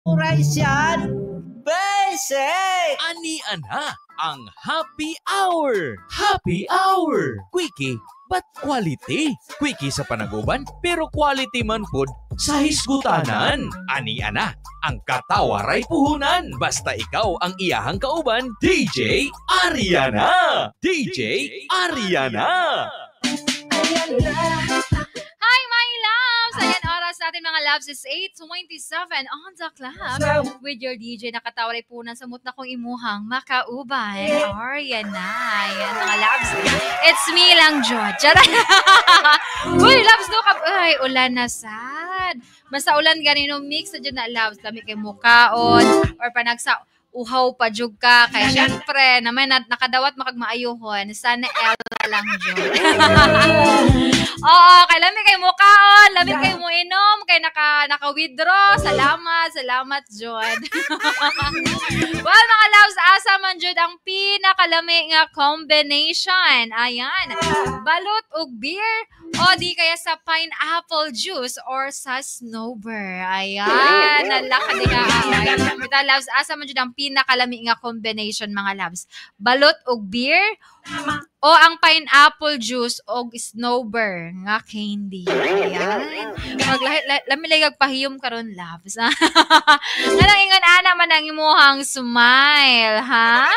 Rice yan! Basic! Ani ana ang happy hour. Happy hour. Quickie, but quality. Quickie sa panaguban, pero quality man pod sa hisgutanan. Ani ana ang katawaray puhunan. Basta ikaw ang iyahang kauban, DJ Ariana. DJ Ariana. Hi, my loves! Ayan, oras natin mga loves is 8:27 on the clock with your DJ na katawaray punan sa mutna kong imuhang makauban. Ariana. Ayan, mga loves. It's me lang, George. Uy, loves, no ka. Ay, ulan na sad. Basta ulan ganino mix na dyan na loves. Lami kay mukaon or panagsa uhaw pa jug ka kay syempre naman nakadawat makagmaayuhon sana Ella lang jud. Oo, kay lami kay mukaon, lami kay mo inom, kay naka-withdraw. Salamat jud. Well, mga loves, asa man jud ang pinakalami nga combination. Ayan, balot ug beer o di kaya sa pineapple juice or sa snowbird. Ayan, nalaka diha. Mga loves, asa man jud ang pinakalami nga combination, mga loves. Balot og beer o ang pineapple juice og snowbird nga candy. Ayan. Lamilay pahiyom karon, loves. Ganang ingon ana man ang imuhang smile, ha?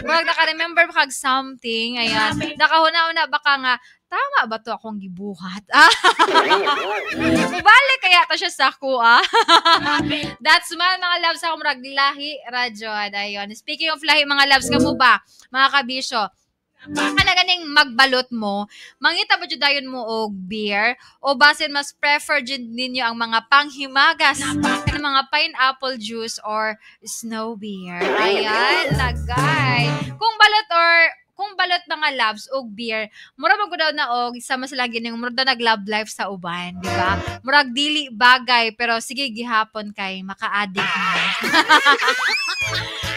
Murag naka-remember kag something. Ayan. Nakahuna-una baka nga tama ba to akong gibuhat? Mubalik kaya to siya sa ako, That's man, mga loves, ako murag lahi radyod. Ayun. Speaking of lahi, mga loves, kamo ba, mga kabisyo, kana ganing magbalot mo, mangita ba jud dayon mo og beer o basin mas prefer jud ninyo ang mga panghimagas kanang mga pineapple juice or snow beer. Ayan, lagay. Kung balot mga loves og beer, mura mo daw na og sama sila gining mura daw nag-love life sa uban, di ba? Murag dili bagay pero sige gihapon kay maka-addict na.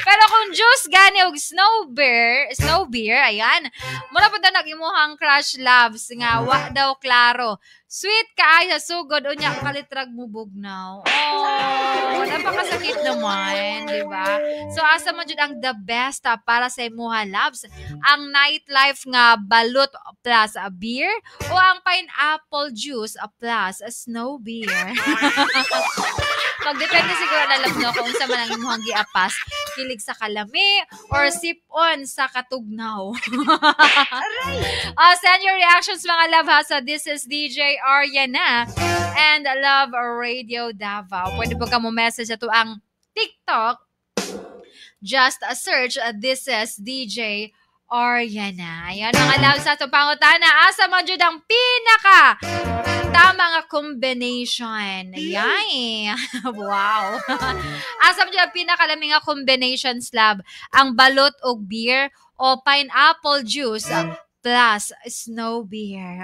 Pero kung juice gani og snow beer, ayan, mura po daw nag-imuhang crush loves nga wa daw klaro. Sweet kaay sa sugod unya kalitrag mo bugnaw. Oh, napakasakit naman, di ba? So asa man jud ang the best para sa imuha loves, ang nightlife nga balot plus a beer o ang pineapple juice plus a snow beer. Magdepende siguro na lang no kung sa man ang imuhang giapas, kilig sa kalami or sip-on sa katugnaw. Send your reactions, mga love, ha, sa This is DJ Ariana and Love Radio Davao. Pwede po ka mo message ato ang TikTok. Just search This is DJ Ariana. Ayan, mga love, sa itong pangutana, asa man jud ang pinaka tama nga combination. Ayan. Wow. Asa man jud ang pinakalaming nga combinations, love, ang balot og beer o pineapple juice plus snow beer.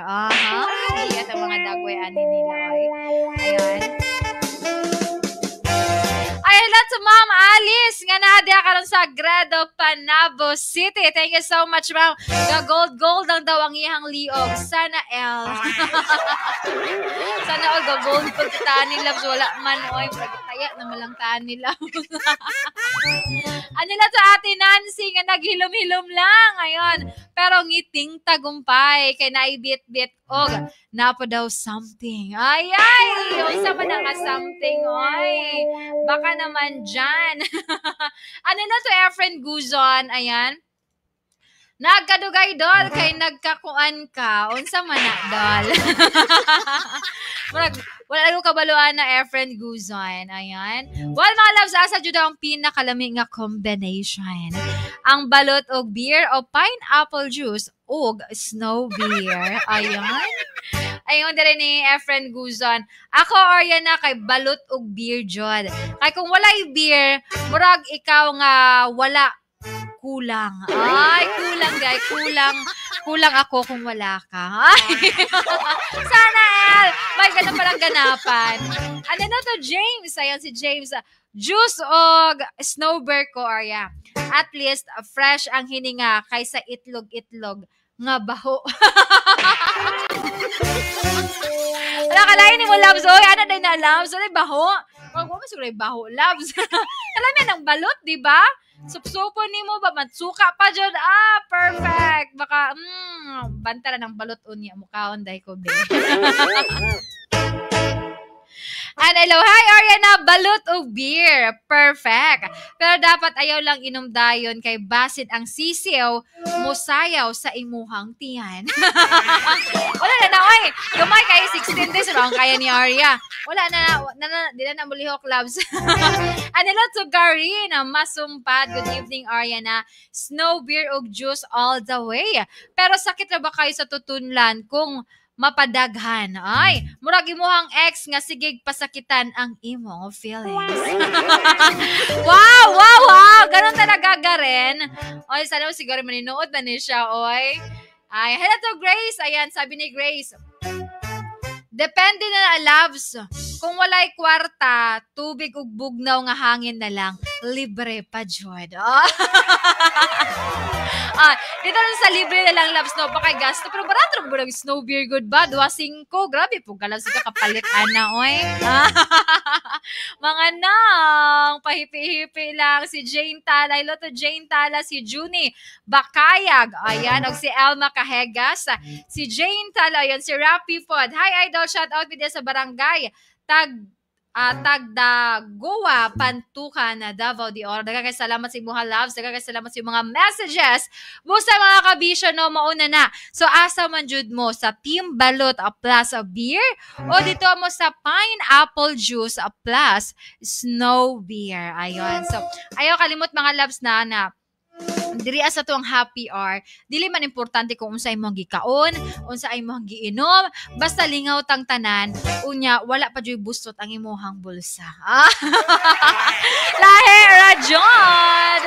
Iyan ang mga dagway ani nila. Ayan. Ayan lang sa Ma'am Alice nga nadia karon sa Grado, Panabo City. Thank you so much, ma'am. Gold ang daw ang iyang liog. Sana L. Sana all gold pagkataan nila. Wala man, oy, pagkataya na malang taan nila. Ano na sa atin, Nancy, nga naghilom-hilom lang. Ayun. Pero ngiting tagumpay kay naibit-bit og napo daw something. Ay! Unsa man nga something, oy. Baka naman dyan. Ano na to, Efren Guzon? Ayan. Nagkadugay, dol, kay nagkakuan ka. Unsa man na, dol. Wala ko kabaluan na Efren Guzon. Ayan. Well, mga loves, asa jud ang pinakalami nga combination. Ang balot og beer o pineapple juice og snow beer. Ayan. Ayun din ni Efren Guzon. Ako, Ariana, kay balot og beer jud. Kay kung walay beer, murag ikaw nga wala kulang. Ay, kulang, guys. Kulang ako kung wala ka. Ay. Sana, El. May ganun palang ganapan. Ano na to, James? Ayan si James. Juice og snowbird ko, Arya. At least, fresh ang hininga kaysa itlog-itlog nga baho. Wala ka lain ni mo, loves. Oy, ano din na, loves? Ano baho? Wag mo siguro baho, loves. Alam yan ang balot, di ba? Supsupo ni mo ba? Matsuka pa dyan. Ah, perfect. Baka, banta na ng balot unya. Mukhaon dahil ko, be. And hello, hi Ariana, balot o beer. Perfect. Pero dapat ayaw lang inom dayon kay basit ang sisiw musayaw sa imuhang tiyan. Wala na oy. Gamay kay 16 days lang kaya ni Aria. Wala na di na mulihok, loves. And hello to Karina, masumpad. Good evening Ariana. Snow beer og juice all the way. Pero sakit na ba kayo sa tutunlan kung mapadaghan? Ay, murag imuhang ex nga sigig pasakitan ang imong feelings. Wow! Ganun talaga garen. Oy, sana mo siguro maninood na ni siya, oy. Ay, hello to Grace. Ayan, sabi ni Grace. Depende na loves. Kung walay kwarta, tubig ug bugnaw nga hangin na lang, libre pa jud. Dito lang sa libre na lang, loves, no pa kay gasto. Pero barato mo ng snow beer good ba? 2.5. Grabe po, loves, ka kapalit ana, oy. Mga nang, pahipi-hipi lang. Si Jane Tala, hello to Jane Tala, si Junie Bakayag, ayan, og si Elma Kahegas, si Jane Tala, ayan, si Rapi Pod. Hi, idol, shout out video sa barangay. Tagdagoa, Pantukan, Davao de Oro. Daghang salamat sa imuha, loves. Daghang salamat sa mga messages. Busa mga kabisyo, no, mauna na. So, asa man jud mo sa Team Balot plus beer o dito mo sa pineapple juice plus snow beer. Ayun. So, ayaw kalimot mga loves na diri asa to ang happy hour. Dili man importante kung unsa imong gikaon, unsa imong giinom, basta lingaw tang tanan, unya wala pa joy bustot ang imong bulsa. Lahi rajon.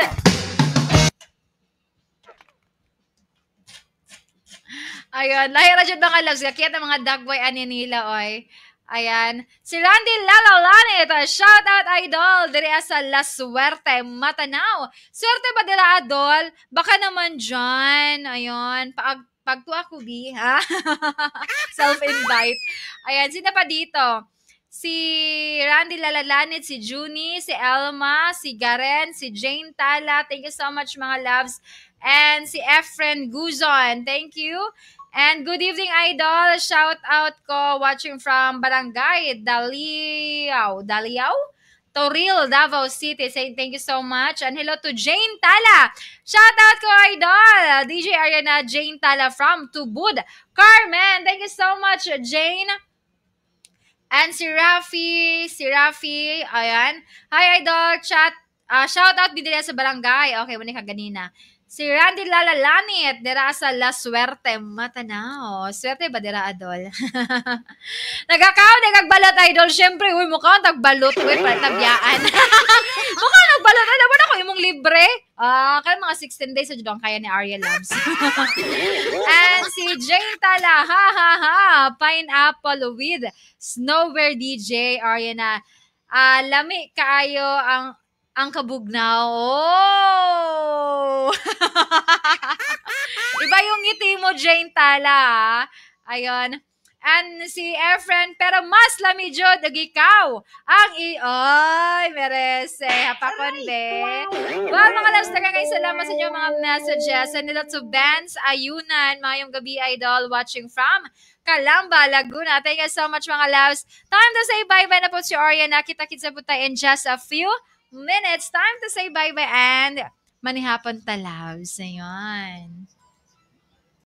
Ayun, lahi rajon mga loves, kaya mga dagway ani nila oy. Ayan. Si Randy Lalalanit, shout out idol, diri sa La Suerte, Matanao. Suerte ba dira idol? Baka naman dyan. Ayun. Pagtuwa ko, bi, ha? Self-invite. Ayan. Sino pa dito? Si Randy Lalalanit, si Junie, si Elma, si Garen, si Jane Tala. Thank you so much mga loves. And si Efren Guzon. Thank you. And good evening, idol. Shout out ko watching from Barangay Daliao, Toril, Davao City. Saying thank you so much. And hello to Jane Tala. Shout out ko, idol. DJ Ariana, Jane Tala from Tubud, Carmen. Thank you so much, Jane. And si Rafi. Ayan. Hi, idol. Shout out din sa Barangay. Okay, muna ka ganina. Si Randy Lalalanit, dira sa La Suerte, Matanao. Swerte ba dira, adol? Nagagbalot, idol. Siyempre, uy, mukhang tagbalot. Uy, patabiyaan. Mukhang nagbalot. Alam mo na ko, imong libre. Kaya mga 16 days sa judong kaya ni Arya Labs. And si Jane Tala, pineapple with snowbear DJ, Arya na. Lami kaayo ang kabugnaw. Oh! Iba yung ngiti mo, Jane Tala. Ayun. And si Efren, pero mas lamidyo, ikaw. Ay, merese. Hapakonde. Well, mga loves, kayo salamat sa inyo mga messages. And lots of bands, ayunan, mayong gabi idol, watching from Calamba, Laguna. Thank you so much mga loves. Time to say bye-bye na po si Oriana. Kita-kits na po tayo in just a few minutes. Time to say bye-bye and manihapon talaw. Ayun.